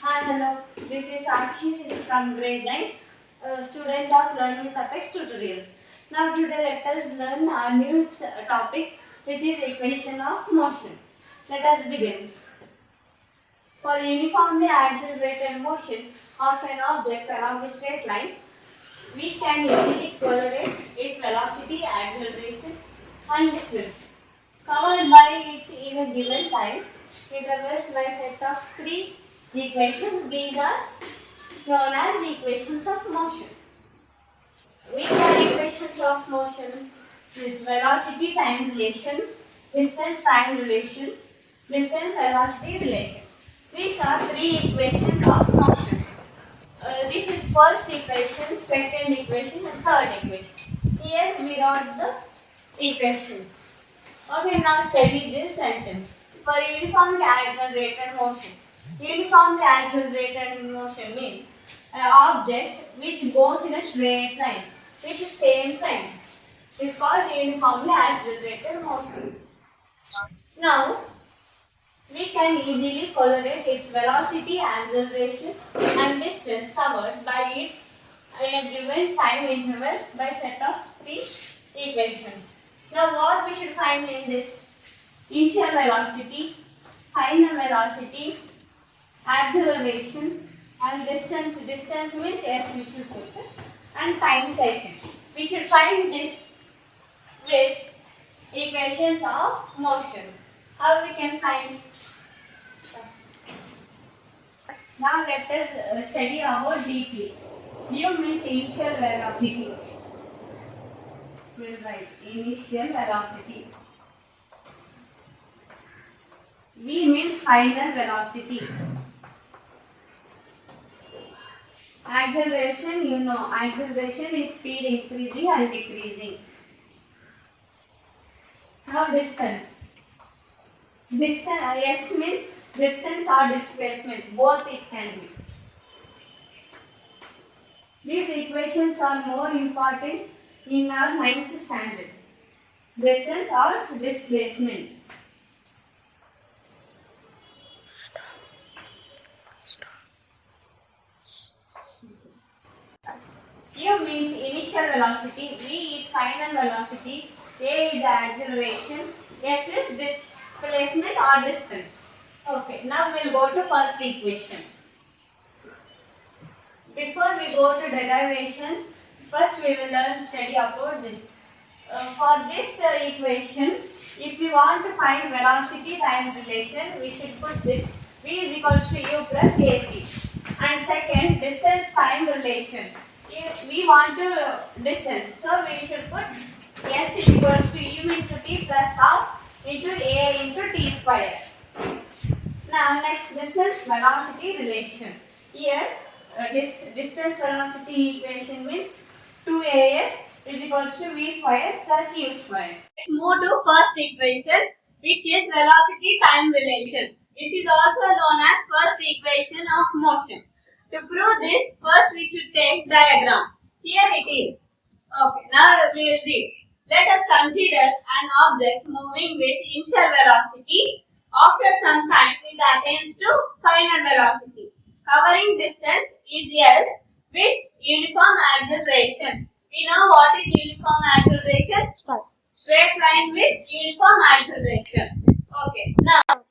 Hi, hello. This is Sakshi from grade 9, student of Learning with Apex Tutorials. Now, today let us learn our new topic, which is equation of motion. Let us begin. For uniformly accelerated motion of an object along a straight line, we can easily correlate its velocity, acceleration, and distance. Covered by it in a given time, intervals by set of three equations. These are known as equations of motion. Which are equations of motion? Is velocity time relation, distance time relation, distance velocity relation. These are three equations of motion. This is first equation, second equation, and third equation. Here we wrote the equations. Okay, now study this sentence. For uniformly accelerated motion. Uniformly accelerated motion means an object which goes in a straight line with the same time is called uniformly accelerated motion. Now, we can easily correlate its velocity, acceleration, and distance covered by it in a given time intervals by set of three equations. Now, what we should find in this? Initial velocity, final velocity, acceleration, and distance. Distance means yes, we should put it, and time taken. We should find this with equations of motion. How we can find? Now let us study about deeply. U means initial velocity. We'll write initial velocity. V means final velocity. Acceleration, you know, acceleration is speed increasing and decreasing. Now distance. Distance, S means distance or displacement, both it can be. These equations are more important in our 9th standard. Distance or displacement. U means initial velocity, V is final velocity, A is the acceleration, S is displacement or distance. Okay, now we'll go to first equation. Before we go to derivations, first we will learn study about this. For this equation, if we want to find velocity time relation, we should put this V is equals to U plus AP. And second, distance time relation. If we want to distance, so we should put S is equals to U into T plus half into A into T square. Now next, distance velocity relation. Here distance velocity equation means 2as is equals to v square plus u square. Let's move to first equation, which is velocity time relation. This is also known as first equation of motion. To prove this, first we should take diagram. Here it is. Okay, now we will read. Let us consider an object moving with initial velocity. After some time, it attains to final velocity. Covering distance is S with uniform acceleration. We know what is uniform acceleration? Straight line with uniform acceleration. Okay, now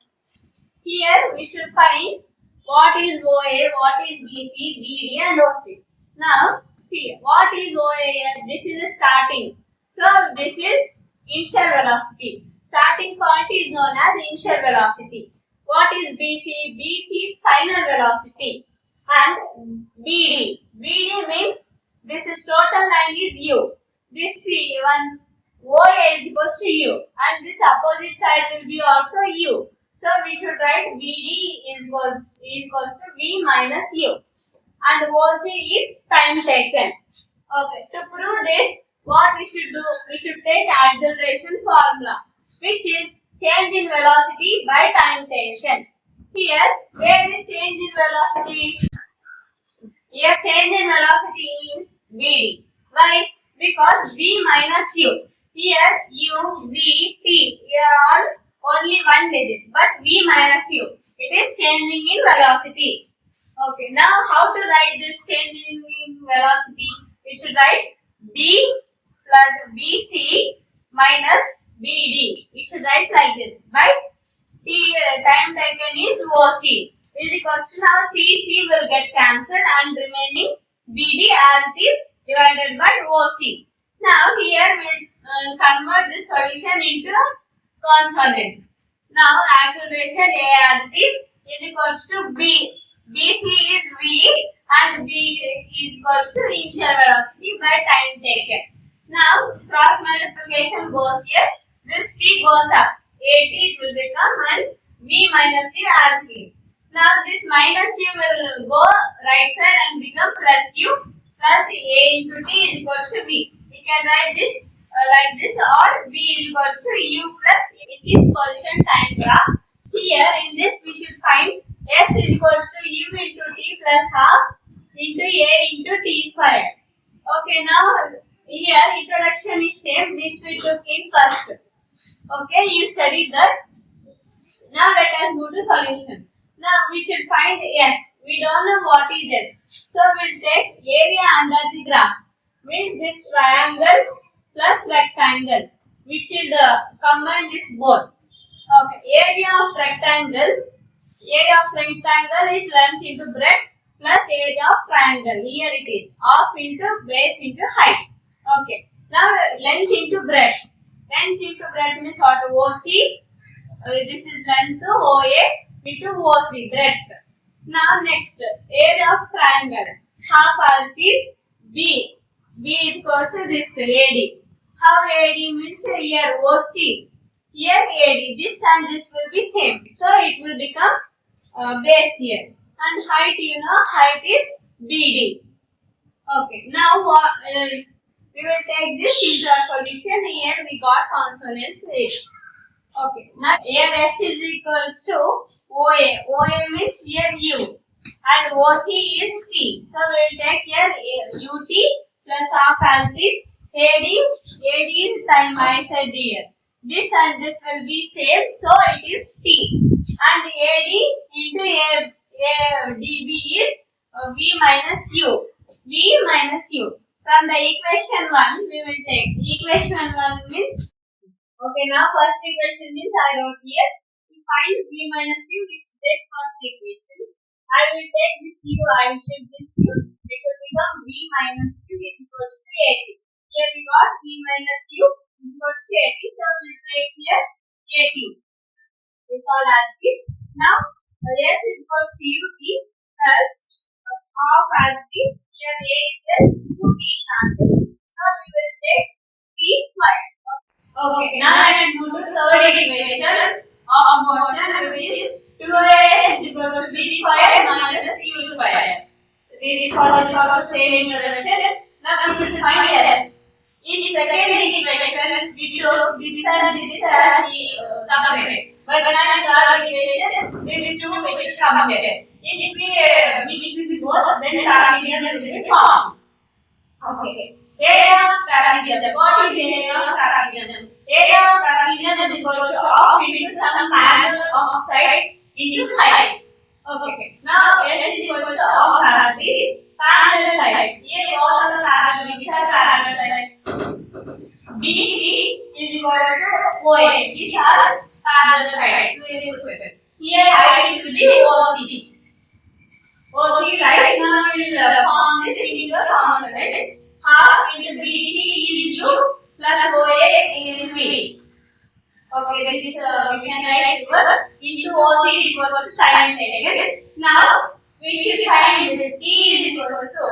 here we should find what is OA, what is BC, BD and OC. Now see what is OA. This is the starting. So this is initial velocity. Starting point is known as initial velocity. What is BC? BC is final velocity. And BD. BD means this is total line is U. This C once OA is equals to U. And this opposite side will be also U. So we should write BD is equals to V minus U. And OC is time taken. Okay. To prove this, what we should do? We should take acceleration formula, which is change in velocity by time taken. Here, where is change in velocity? Here, change in velocity is Vd. Why? Because V minus U. Here, U, V, T. Here are only one digit, but V minus U. It is changing in velocity. Okay, now how to write this change in velocity? We should write B plus BC minus BD. We should write like this. By T time taken is OC. Is equals to now CC will get cancelled and remaining BD as it is divided by OC. Now here we will convert this solution into consonants. Now acceleration A as it is equals to B. BC is V and B is equals to initial velocity by time taken. Now cross multiplication goes here. This T goes up. AT will become and V minus U as V. Now this minus U will go right side and become plus U plus A into T is equals to V. We can write this like this, or V is equals to U plus A, which is position time graph. Here in this we should find S is equals to U into T plus half into A into T square. Okay, now here introduction is same which we took in first. Okay, you studied that. Now let us move to solution. Now we should find S. We don't know what is S. So we'll take area under the graph. Means this triangle plus rectangle. We should combine this both. Okay, area of rectangle is length into breadth plus area of triangle. Here it is half into base into height. Okay, now length into breadth. Length into breadth means what? OC. This is length OA into OC breadth. Now next area of triangle. Half as is B. B is equals to this AD. How AD means here OC. Here AD. This and this will be same. So it will become base here. And height, height is BD. Okay. Now we will take this into our solution. Here we got consonants H. Okay. Now here S is equals to OA. OA means here U. And OC is T. So we will take here UT plus half as this. AD is time I said here. This and this will be same. So it is T. And AD into DB is V minus U. V minus U. From the equation 1, we will take equation 1 means, okay, now first equation means I wrote here. To find V minus U, we should take first equation. I will take this U, I will shift this U. It will become V minus U is equals to 80. Here we got V minus U equals to 80. So we will take here 80. This all as it. Now S is equals to UT plus half as it. Here A is 2T sample. Now we will take T square. Okay, now let us move to third equation of motion, which is 2as is equals to B square minus U square. This is also same introduction. Now we should find S. In second equation, we took this and this as the separate. But in third equation, these two we should compare. If we mix this both, then trapezium will be formed. Okay. Area of trapezium. What is area of trapezium? Area of trapezium is equal to half into some parallel of side into height. Okay. Now S is equal to half as the parallel side. Here all of the parallel, which are parallel side. BC is equal to OA. These are parallel sides. Here height will be OC. OC right now we will form this into consonants. Half into BC is U plus OA is V. Okay, this we can write reverse into OC is equals to time taken. Now we should find this T is equals to,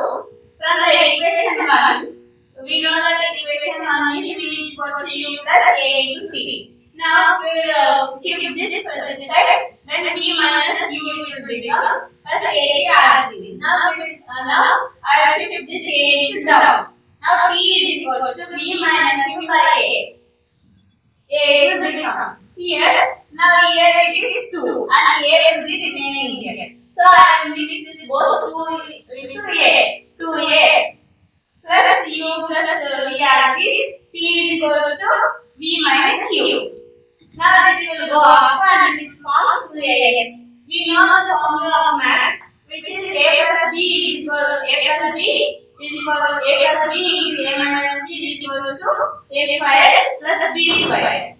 from the equation 1, we know that equation 1 is V is equals to U plus A into T. Now we will shift this side, then T minus U will become as A as it is. Now I will shift this A into down. Now T is equals to V minus U by A. A will become here. Now here it is 2 and A will be remaining here. So I will mix this both 2 into A. 2A plus U plus V as it is. T is equals to V minus U. Now this will go up and it will form 2AS. We know the formula of math, which is A into a minus b is equals to a square plus b square.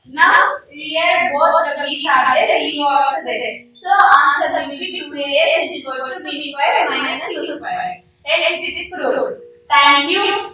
Now here both the b's are there, u also there. So answer will be 2a is equals to b square minus u square. Hence it is proved. Thank you.